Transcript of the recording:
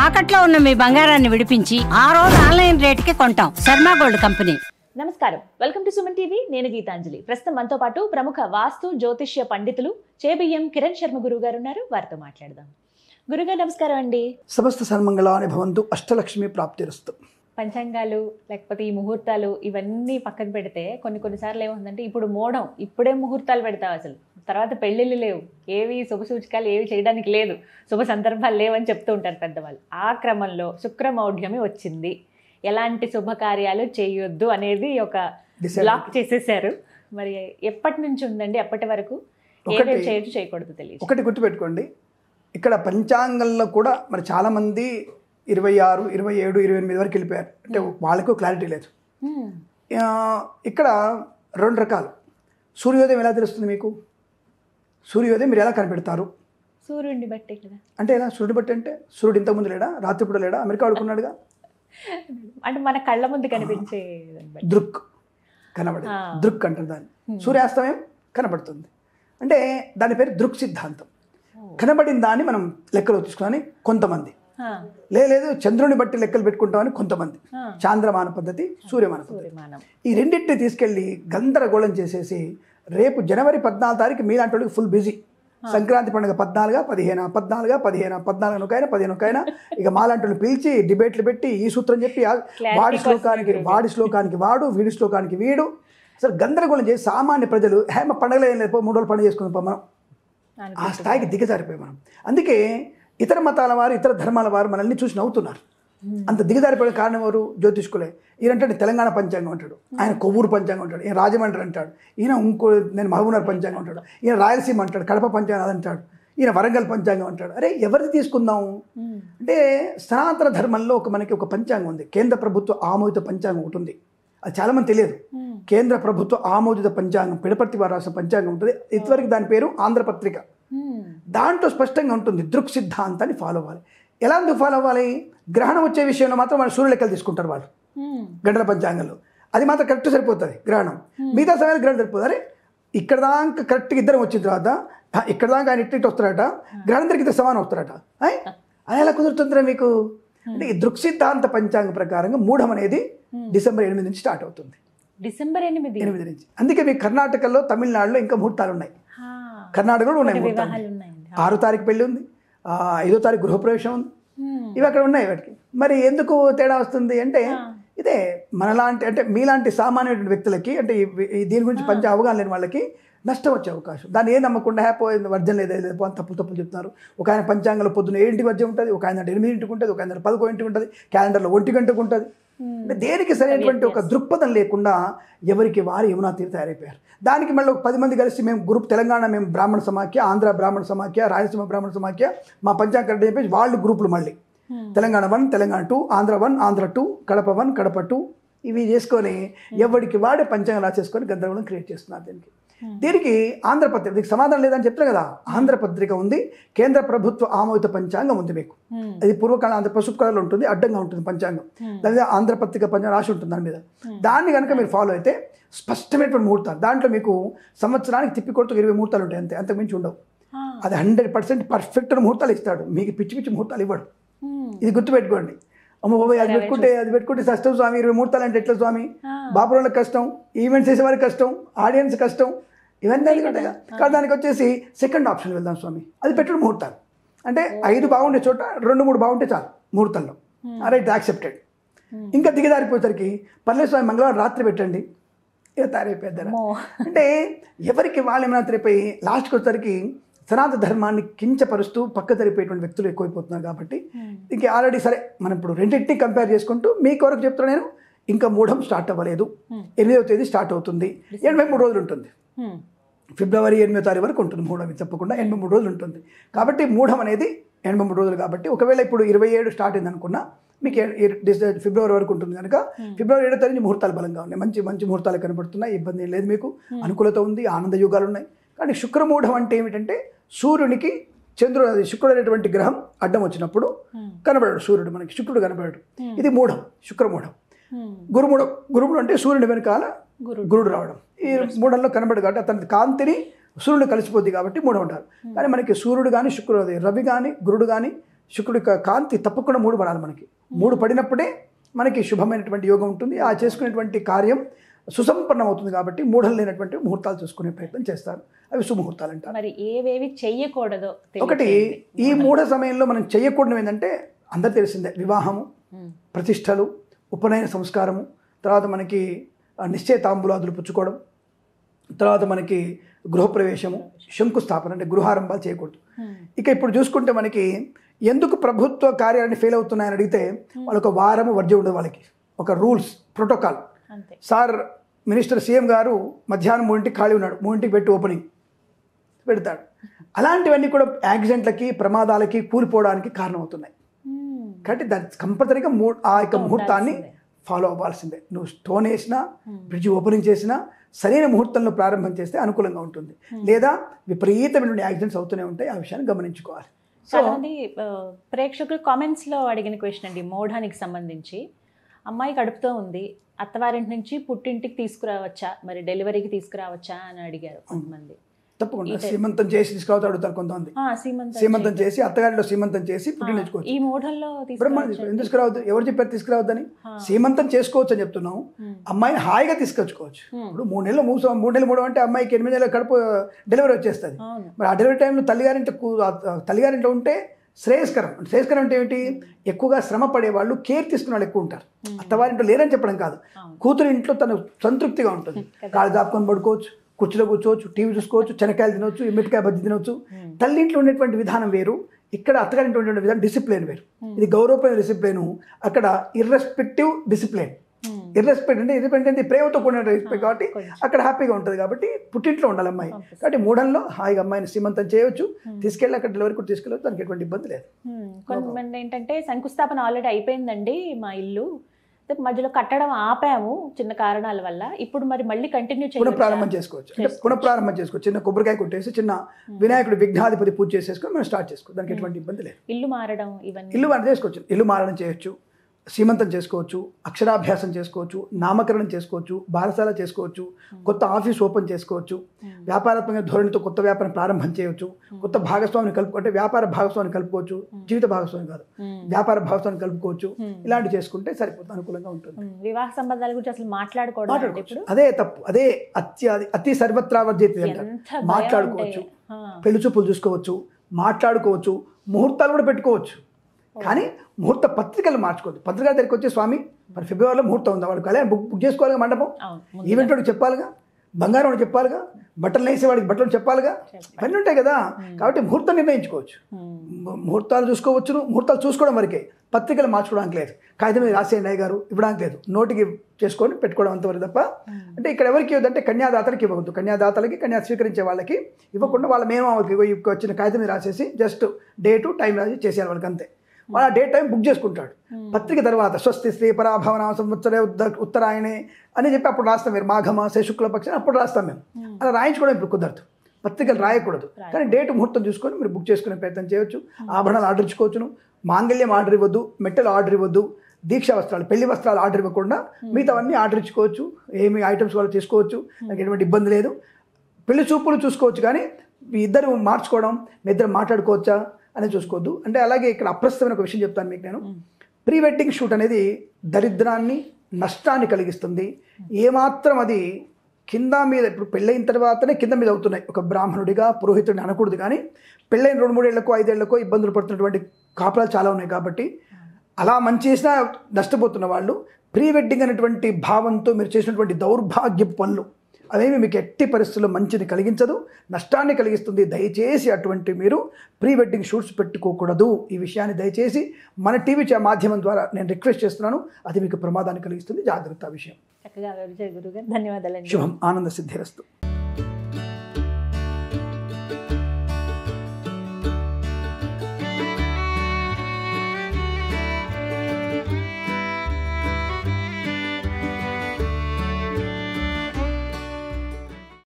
తాకట్లో ఉన్న మీ బంగారాన్ని విడిపించి ఆ రోజు ఆన్లైన్ రేటుకి కొంటాం. Sharma gold company. నమస్కారం, వెల్కమ్ టు సుమన్ టీవీ. నేను గీతాంజలి. ప్రస్తుతం మనతో పాటు ప్రముఖ వాస్తు జ్యోతిష్య పండితులు చేబియ్యం కిరణ్ శర్మ గురువు గారు ఉన్నారు. వారితో మాట్లాడదాం. గురుగారు నమస్కారం అండి. సమస్త సన్మంగళాని భవంతు, అష్టలక్ష్మి ప్రాప్తిరస్తు. పంచాంగాలు లేకపోతే ఈ ముహూర్తాలు ఇవన్నీ పక్కన పెడితే కొన్నిసార్లు ఏమవుతుందంటే ఇప్పుడు మోడం, ఇప్పుడే ముహూర్తాలు పెడతావు, అసలు తర్వాత పెళ్ళిళ్ళు లేవు, ఏవి శుభ సూచకాలు ఏవి చేయడానికి లేదు, శుభ సందర్భాలు లేవని చెప్తూ ఉంటారు పెద్దవాళ్ళు. ఆ క్రమంలో శుక్రమౌఢ్యమి వచ్చింది, ఎలాంటి శుభకార్యాలు చేయొద్దు అనేది ఒక బ్లాక్ చేసేసారు. మరి ఎప్పటి నుంచి ఉందండి? అప్పటి వరకు ఏమేమి చేయొచ్చు చేయకూడదు తెలియదు. ఒకటి గుర్తుపెట్టుకోండి, ఇక్కడ పంచాంగంలో కూడా మరి చాలామంది 26, 27, 28 వరకు వెళ్ళిపోయారు. అంటే వాళ్ళకు క్లారిటీ లేదు. ఇక్కడ రెండు రకాలు. సూర్యోదయం ఎలా తెలుస్తుంది మీకు? సూర్యోదయం మీరు ఎలా కనిపెడతారు? సూర్యుడిని బట్టి కదా. అంటే ఎలా సూర్యుడు బట్టి? అంటే సూర్యుడు ఇంతకుముందు లేడా? రాత్రిపూట లేడా? అమెరికా ఆడుకున్నాడుగా. అంటే మన కళ్ళ ముందు కనిపించే దృక్ కనబడి, దృక్ అంటారు దాన్ని. సూర్యాస్తమయం కనబడుతుంది అంటే దాని పేరు దృక్ సిద్ధాంతం. కనబడిన దాన్ని మనం లెక్కలో తీసుకుని కొంతమంది, లేదు చంద్రుని బట్టి లెక్కలు పెట్టుకుంటామని కొంతమంది, చాంద్రమాన పద్ధతి, సూర్యమాన పద్ధతి, ఈ రెండింటిని తీసుకెళ్ళి గందరగోళం చేసేసి రేపు జనవరి 14 తారీఖు మీలాంటి వాళ్ళకి ఫుల్ బిజీ. సంక్రాంతి పండుగ 14, 15, 14, 15, 14 ఒకైనా 15 ఒకైనా ఇక మాలాంటి వాళ్ళు పిలిచి డిబేట్లు పెట్టి ఈ సూత్రం చెప్పి వాడి శ్లోకానికి వాడు, వీడి శ్లోకానికి వీడు, అసలు గందరగోళం చేసి సామాన్య ప్రజలు మా పండుగలు ఏం లేదు, 3 రోజులు పండుగ చేసుకుందాం మనం, ఆ స్థాయికి దిగజారిపోయి మనం. అందుకే ఇతర మతాల వారు, ఇతర ధర్మాల వారు మనల్ని చూసి నవ్వుతున్నారు. అంత దిగజారిపోయే కారణం ఎవరు? జ్యోతిష్కులే. ఈయనంటే తెలంగాణ పంచాంగం అంటాడు, ఆయన కొవ్వూరు పంచాంగం అంటాడు, ఈయన రాజమండ్రి అంటాడు, ఈయన నేను మహబూబ్నగర్ పంచాంగం అంటాడు, ఈయన రాయలసీమ అంటాడు, కడప పంచాంగం అంటాడు, ఈయన వరంగల్ పంచాంగం అంటాడు. అరే ఎవరిది తీసుకుందాం అంటే సనాతన ధర్మంలో మనకి ఒక పంచాంగం ఉంది, కేంద్ర ప్రభుత్వ ఆమోదిత పంచాంగం ఒకటి ఉంది. అది చాలామంది తెలియదు. కేంద్ర ప్రభుత్వ ఆమోదిత పంచాంగం, పిడపర్తి వారు రాసిన పంచాంగం ఉంటుంది. ఇంతవరకు దాని పేరు ఆంధ్రపత్రిక. దాంట్లో స్పష్టంగా ఉంటుంది దృక్ సిద్ధాంతాన్ని ఫాలో అవ్వాలి. ఎలా ఎందుకు ఫాలో అవ్వాలి? గ్రహణం వచ్చే విషయంలో మాత్రం వాళ్ళు సూర్య లెక్కలు తీసుకుంటారు వాళ్ళు గంటల పంచాంగంలో, అది మాత్రం కరెక్ట్ సరిపోతుంది గ్రహణం. మిగతా సమయాలు గ్రహణం సరిపోతుంది. అరే ఇక్కడ దాకా కరెక్ట్గా ఇద్దరం వచ్చిన తర్వాత ఇక్కడ దాకా ఆయన ఇట్టి వస్తారట, గ్రహణం దగ్గర ఇద్దరు సమానం వస్తారట. అది ఎలా కుదురుతుందిరా మీకు? అంటే ఈ దృక్ సిద్ధాంత పంచాంగ ప్రకారంగా మూఢం అనేది డిసెంబర్ 8 నుంచి స్టార్ట్ అవుతుంది. డిసెంబర్ 8 నుంచి. అందుకే మీకు కర్ణాటకలో, తమిళనాడులో ఇంకా ముహూర్తాలు ఉన్నాయి. కర్ణాటకలో ఉన్నాయి ముహూర్తాలు. 6వ తారీఖు పెళ్లి ఉంది, 5వ తారీఖు గృహప్రవేశం ఉంది, ఇవి అక్కడ ఉన్నాయి. వాటికి మరి ఎందుకు తేడా వస్తుంది అంటే ఇదే మనలాంటి, అంటే మీలాంటి సామాన్యమైన వ్యక్తులకి, అంటే దీని గురించి పంచ అవగాహన లేని వాళ్ళకి నష్టం వచ్చే అవకాశం. దాన్ని ఏం నమ్మకుండా హ్యాపీ వర్జం లేదు తప్పులు చెప్తున్నారు. ఒక ఆయన పంచాంగంలో పొద్దున్న 7 వర్జం ఉంటుంది, ఒక ఆయన 8 ఉంటుంది, ఒక ఆయన 11 ఉంటుంది, క్యాలెండర్లో 1 గంటకు ఉంటుంది. అంటే దేనికి సరైనటువంటి ఒక దృక్పథం లేకుండా ఎవరికి వారు యమునా తీరు తయారైపోయారు. దానికి మళ్ళీ ఒక 10 మంది కలిసి మేము గ్రూప్, తెలంగాణ మేము బ్రాహ్మణ సమాఖ్య, ఆంధ్ర బ్రాహ్మణ సమాఖ్య, రాయలసీమ బ్రాహ్మణ సమాఖ్య, మా పంచాంగం కరెక్ట్ చెప్పేసి వాళ్ళు గ్రూపులు మళ్ళీ తెలంగాణ 1, తెలంగాణ 2, ఆంధ్ర 1, ఆంధ్ర 2, కడప 1, కడప 2, ఇవి చేసుకొని ఎవరికి వాడే పంచాంగం రాసేసుకొని గందరగోళం క్రియేట్ చేస్తున్నారు. దీనికి ఆంధ్రపత్రిక, దీనికి సమాధానం లేదని చెప్తారు కదా. ఆంధ్రపత్రిక ఉంది, కేంద్ర ప్రభుత్వ ఆమోదిత పంచాంగం ఉంది మీకు. అది పూర్వకాలం ఆంధ్ర పసుపు కళలో ఉంటుంది, అడ్డంగా ఉంటుంది పంచాంగం. లేదా ఆంధ్రపత్రిక పంచాంగం రాసి ఉంటుంది దాని మీద. దాన్ని కనుక మీరు ఫాలో అయితే స్పష్టమైనటువంటి ముహూర్తాలు, దాంట్లో మీకు సంవత్సరానికి తిప్పికొడుతూ 20 ముహూర్తాలు ఉంటాయి, అంతే, అంతకుమించి ఉండవు. అది 100% పర్ఫెక్ట్ ముహూర్తాలు ఇస్తాడు, మీకు పిచ్చి ముహూర్తాలు ఇవ్వడు. ఇది గుర్తుపెట్టుకోండి. అమ్మ బాబాయ్ అది పెట్టుకుంటే కష్టం స్వామి, 20 ముహూర్తాలు అంటే ఎట్లా స్వామి? బాపురాళ్ళకి కష్టం, ఈవెంట్స్ చేసేవారికి కష్టం, ఆడియన్స్ కష్టం, ఇవన్నీ ఉంటాయి కదా. కానీ దానికి వచ్చేసి సెకండ్ ఆప్షన్ వెళ్దాం స్వామి, అది పెట్టడం ముహూర్తాలు. అంటే 5 బాగుండే చోట 2-3 బాగుంటే చాలు ముహూర్తంలో, రైట్, యాక్సెప్టెడ్. ఇంకా దిగజారిపోయేసరికి పల్లె స్వామి మంగళవారం రాత్రి పెట్టండి, ఇక తయారైపోద్దారా. అంటే ఎవరికి వాళ్ళు ఏమైనా తయారైపోయి లాస్ట్కి వచ్చేసరికి సనాతన ధర్మాన్ని కించపరుస్తూ పక్క తరిపోయేటువంటి వ్యక్తులు ఎక్కువైపోతున్నారు. కాబట్టి ఇంక ఆల్రెడీ సరే మనం ఇప్పుడు రెండింటిని కంపేర్ చేసుకుంటూ మీకు వరకు చెప్తున్నా నేను, ఇంకా మూఢం స్టార్ట్ అవ్వలేదు. 8వ తేదీ స్టార్ట్ అవుతుంది, 83 రోజులు ఉంటుంది. ఫిబ్రవరి 8వ తారీఖు వరకు ఉంటుంది మూఢం, తప్పకుండా 83 రోజులు ఉంటుంది. కాబట్టి మూఢం అనేది 83 రోజులు. కాబట్టి ఒకవేళ ఇప్పుడు 27 స్టార్ట్ అయింది అనుకున్నా మీకు ఫిబ్రవరి వరకు ఉంటుంది కనుక ఫిబ్రవరి 7వ తారీఖు ముహూర్తాలు బలంగా ఉన్నాయి, మంచి ముహూర్తాలు కనబడుతున్నాయి, ఇబ్బంది లేదు, మీకు అనుకూలత ఉంది, ఆనంద యుగాలు ఉన్నాయి. కానీ శుక్రమూఢం అంటే ఏమిటంటే సూర్యునికి చంద్రుడు, అది శుక్రుడు అనేటువంటి గ్రహం అడ్డం వచ్చినప్పుడు కనబడాడు సూర్యుడు, మనకి శుక్రుడు కనబడాడు. ఇది మూఢం, శుక్రమూఢం. గురుమూఢం అంటే సూర్యుని వెనకాల గురుడు రావడం. ఈ మూఢంలో కనబడు కాబట్టి అతని కాంతిని సూర్యుడు కలిసిపోద్ది కాబట్టి మూఢం ఉంటారు. కానీ మనకి సూర్యుడు కానీ, శుక్రుడు, రవి కానీ, గురుడు కానీ, శుక్రుడి యొక్క కాంతి తప్పకుండా 3 పడాలి మనకి. 3 పడినప్పుడే మనకి శుభమైనటువంటి యోగం ఉంటుంది. ఆ చేసుకునేటువంటి కార్యం సుసంపన్నం అవుతుంది. కాబట్టి మూఢలు లేనటువంటి ముహూర్తాలు చూసుకునే ప్రయత్నం చేస్తారు. అవి శుభముహూర్తాలు అంటారు. మరి ఏవేవి చెయ్యకూడదో ఒకటి, ఈ మూఢ సమయంలో మనం చెయ్యకూడదు ఏంటంటే అందరు తెలిసిందే, వివాహము, ప్రతిష్టలు, ఉపనయన సంస్కారము, తర్వాత మనకి నిశ్చయతాంబూలాదులు పుచ్చుకోవడం, తర్వాత మనకి గృహప్రవేశము, శంకుస్థాపన అంటే గృహారంభాలు చేయకూడదు. ఇక ఇప్పుడు చూసుకుంటే మనకి ఎందుకు ప్రభుత్వ కార్యాలన్నీ ఫెయిల్ అవుతున్నాయని అడిగితే వాళ్ళొక వారము వర్జ ఉండదు. వాళ్ళకి ఒక rules protocol. Sir minister CM గారు మధ్యాహ్నం 3ంటికి ఖాళీ ఉన్నాడు, 3ంటికి పెట్టి ఓపెనింగ్ పెడతాడు. అలాంటివన్నీ కూడా యాక్సిడెంట్లకి, ప్రమాదాలకి, కూలిపోవడానికి కారణమవుతున్నాయి. కాబట్టి దాన్ని కంపల్సరీగా ఆ యొక్క ముహూర్తాన్ని ఫాలో అవ్వాల్సిందే. నువ్వు స్టోన్ వేసినా, బ్రిడ్జ్ ఓపెనింగ్ చేసినా సరైన ముహూర్తంలో ప్రారంభం చేస్తే అనుకూలంగా ఉంటుంది. లేదా విపరీతమైనటువంటి యాక్సిడెంట్స్ అవుతూనే ఉంటాయి. ఆ విషయాన్ని గమనించుకోవాలి. చాలామంది ప్రేక్షకులు కామెంట్స్లో అడిగిన క్వశ్చన్ అండి, మోఢానికి సంబంధించి. అమ్మాయి కడుపుతో ఉంది, అత్తవారింటి నుంచి పుట్టింటికి తీసుకురావచ్చా, మరి డెలివరీకి తీసుకురావచ్చా అని అడిగారు కొంతమంది. తప్పకుండా సీమంతం చేసి తీసుకురావద్దు అడుగుతారు కొంతమంది. సీమంతం చేసి అత్తగారిలో సీమంతం చేసి పుట్టినచ్చుకోవచ్చు. ఈ మోఢంలో ఎందుకు తీసుకురావద్దు? ఎవరు చెప్పారు తీసుకురావద్దని? సీమంతం చేసుకోవచ్చు అని చెప్తున్నాం. అమ్మాయిని హాయిగా తీసుకొచ్చుకోవచ్చు. ఇప్పుడు 3 నెలలు 3 నెలలు అంటే అమ్మాయికి 8 నెలల కడుపు డెలివరీ వచ్చేస్తుంది. మరి ఆ డెలివరీ టైంలో తల్లిగారింట్లో ఉంటే శ్రేయస్కరం. శ్రేయస్కరం అంటే ఏమిటి? ఎక్కువగా శ్రమ పడే వాళ్ళు, కేర్ తీసుకునే వాళ్ళు ఎక్కువ ఉంటారు. అత్తవారింట్లో లేరని చెప్పడం కాదు, కూతురు ఇంట్లో తను సంతృప్తిగా ఉంటుంది. కాళ్ళు దాపుకొని పడుకోవచ్చు, కుర్చీలో కూర్చోవచ్చు, టీవీ చూసుకోవచ్చు, శనక్కాయలు తినవచ్చు, మిరపకాయ బజ్జి తినవచ్చు. తల్లింట్లో ఉండేటువంటి విధానం వేరు, ఇక్కడ అత్తగారింట్లో ఉండేటువంటి విధానం డిసిప్లిన్ వేరు. ఇది గౌరవమైన డిసిప్లిన్, అక్కడ ఇర్రెస్పెక్టివ్ డిసిప్లిన్. ఇర్రెస్పెక్ట్ అంటే ఇర్రెస్పెక్ట్ ప్రేమతో కూడిన రెస్పెక్ట్. కాబట్టి అక్కడ హ్యాపీగా ఉంటుంది. కాబట్టి పుట్టింట్లో ఉండాలి అమ్మాయి. కాబట్టి మూఢంలో హాయిగా అమ్మాయిని సీమంతం చేయవచ్చు, తీసుకెళ్ళి అక్కడ డెలివరీ కూడా తీసుకెళ్ళవచ్చు. దానికి ఎటువంటి ఇబ్బంది లేదు. కొంతమంది ఏంటంటే శంకుస్థాపన ఆల్రెడీ అయిపోయిందండి మా ఇల్లు, మధ్యలో కట్టడం ఆపాము చిన్న కారణాల వల్ల, ఇప్పుడు మరి మళ్ళీ కంటిన్యూ పునఃప్రారంభం చేసుకోవచ్చు. అంటే పునఃప్రారంభం చేసుకోవచ్చు. చిన్న కొబ్బరికాయ కొట్టేసి చిన్న వినాయకుడు విఘ్నాధిపతి పూజ చేసేసుకొని మనం స్టార్ట్ చేసుకోవచ్చు. దానికి ఎటువంటి ఇబ్బంది లేదు. ఇల్లు మారడం ఇవన్నీ ఇల్లు చేసుకోవచ్చు. ఇల్లు మారడం చేయొచ్చు, సీమంతం చేసుకోవచ్చు, అక్షరాభ్యాసం చేసుకోవచ్చు, నామకరణం చేసుకోవచ్చు, బారసాల చేసుకోవచ్చు, కొత్త ఆఫీస్ ఓపెన్ చేసుకోవచ్చు, వ్యాపారాత్మక ధోరణితో కొత్త వ్యాపారం ప్రారంభం చేయవచ్చు, కొత్త భాగస్వామిని కలుపుకుంటే వ్యాపార భాగస్వామిని కలుపుకోవచ్చు, జీవిత భాగస్వామి కాదు వ్యాపార భాగస్వామిని కలుపుకోవచ్చు. ఇలాంటివి చేసుకుంటే సరిపోతుంది, అనుకూలంగా ఉంటుంది. వివాహ సంబంధాల గురించి అసలు మాట్లాడుకోవడం అదే తప్పు. అదే అతి సర్వత్రా వర్జేతి అంటారు. మాట్లాడుకోవచ్చు, పెళ్లి చూపులు చూసుకోవచ్చు, మాట్లాడుకోవచ్చు, ముహూర్తాలు కూడా పెట్టుకోవచ్చు. కానీ ముహూర్త పత్రికలు మార్చుకోవద్దు. పత్రికల దగ్గరికి వచ్చే స్వామి మరి ఫిబ్రవరిలో ముహూర్తం ఉందా, వాడికి కళ్యాణ్ బుక్ చేసుకోవాలిగా, మండపం ఈవెంట్ వాడికి చెప్పాలిగా, బంగారం వాడికి చెప్పాలిగా, బట్టలు వేసేవాడికి బట్టలు చెప్పాలిగా, ఇవన్నీ ఉంటాయి కదా. కాబట్టి ముహూర్తం నిర్ణయించుకోవచ్చు. ముహూర్తాలు చూసుకోవచ్చును. ముహూర్తాలు చూసుకోవడం వరకే, పత్రికలు మార్చుకోవడానికి లేదు. కాగితం మీద రాసేయండి అయ్య గారు ఇవ్వడానికి లేదు. నోటికి చేసుకొని పెట్టుకోవడం అంతవరకు తప్ప. అంటే ఇక్కడ ఎవరికి ఇవ్వద్దంటే కన్యాదాతలకి ఇవ్వద్దు. కన్యాదాతలకి, కన్యా స్వీకరించే వాళ్ళకి ఇవ్వకుండా వాళ్ళ మేము వచ్చిన కాగితం మీద రాసేసి జస్ట్ డేటు టైం రాసి చేసేయాలి వాళ్ళకి, అంతే. వాళ్ళ డే టైం బుక్ చేసుకుంటాడు. పత్రిక తర్వాత స్వస్తి శ్రీ పరాభవన సంవత్సరే ఉత్తరాయణే అని చెప్పి అప్పుడు రాస్తాం. మీరు మాఘమాసే శుక్లపక్షం అప్పుడు రాస్తాం మేము. అలా రాయించుకోవడం ఇప్పుడు కుదరదు, పత్రికలు రాయకూడదు. కానీ డేట్ ముహూర్తం చూసుకొని మీరు బుక్ చేసుకునే ప్రయత్నం చేయొచ్చు. ఆభరణాలు ఆర్డర్ ఇచ్చుకోవచ్చును, మాంగళ్యం ఆర్డర్ ఇవ్వద్దు, మెట్టలు ఆర్డర్ ఇవ్వద్దు, దీక్షా వస్త్రాలు, పెళ్లి వస్త్రాలు ఆర్డర్ ఇవ్వకుండా మిగతావన్నీ ఆర్డర్ ఇచ్చుకోవచ్చు. ఏమి ఐటమ్స్ వాళ్ళు తీసుకోవచ్చు, నాకు ఎటువంటి ఇబ్బంది లేదు. పెళ్లి చూపులు చూసుకోవచ్చు, కానీ ఇద్దరు మార్చుకోవడం, మీ ఇద్దరు మాట్లాడుకోవచ్చా అని చూసుకోవద్దు. అంటే అలాగే ఇక్కడ అప్రస్తుతమైన ఒక విషయం చెప్తాను మీకు నేను. ప్రీ వెడ్డింగ్ షూట్ అనేది దరిద్రాన్ని, నష్టాన్ని కలిగిస్తుంది. ఏమాత్రం అది కింద మీద, ఇప్పుడు పెళ్ళైన తర్వాతనే కింద మీద అవుతున్నాయి. ఒక బ్రాహ్మణుడిగా పురోహితుడిని అనకూడదు, కానీ పెళ్ళైన 2-3 ఏళ్లకో 5 ఏళ్లకో ఇబ్బందులు పడుతున్నటువంటి కాపురాలు చాలా ఉన్నాయి. కాబట్టి అలా మంచి చేసినా నష్టపోతున్న వాళ్ళు ప్రీ వెడ్డింగ్ అనేటువంటి భావంతో మీరు చేసినటువంటి దౌర్భాగ్యపు పనులు అవేమి మీకు ఎట్టి పరిస్థితుల్లో మంచిని కలిగించదు, నష్టాన్ని కలిగిస్తుంది. దయచేసి అటువంటి మీరు ప్రీ వెడ్డింగ్ షూట్స్ పెట్టుకోకూడదు. ఈ విషయాన్ని దయచేసి మన టీవీ మాధ్యమం ద్వారా నేను రిక్వెస్ట్ చేస్తున్నాను. అది మీకు ప్రమాదాన్ని కలిగిస్తుంది, జాగ్రత్త విషయం. చక్కగా వివరించారు గురుగారు, ధన్యవాదాలండి. శుభం, ఆనంద సిద్ధిరస్తు.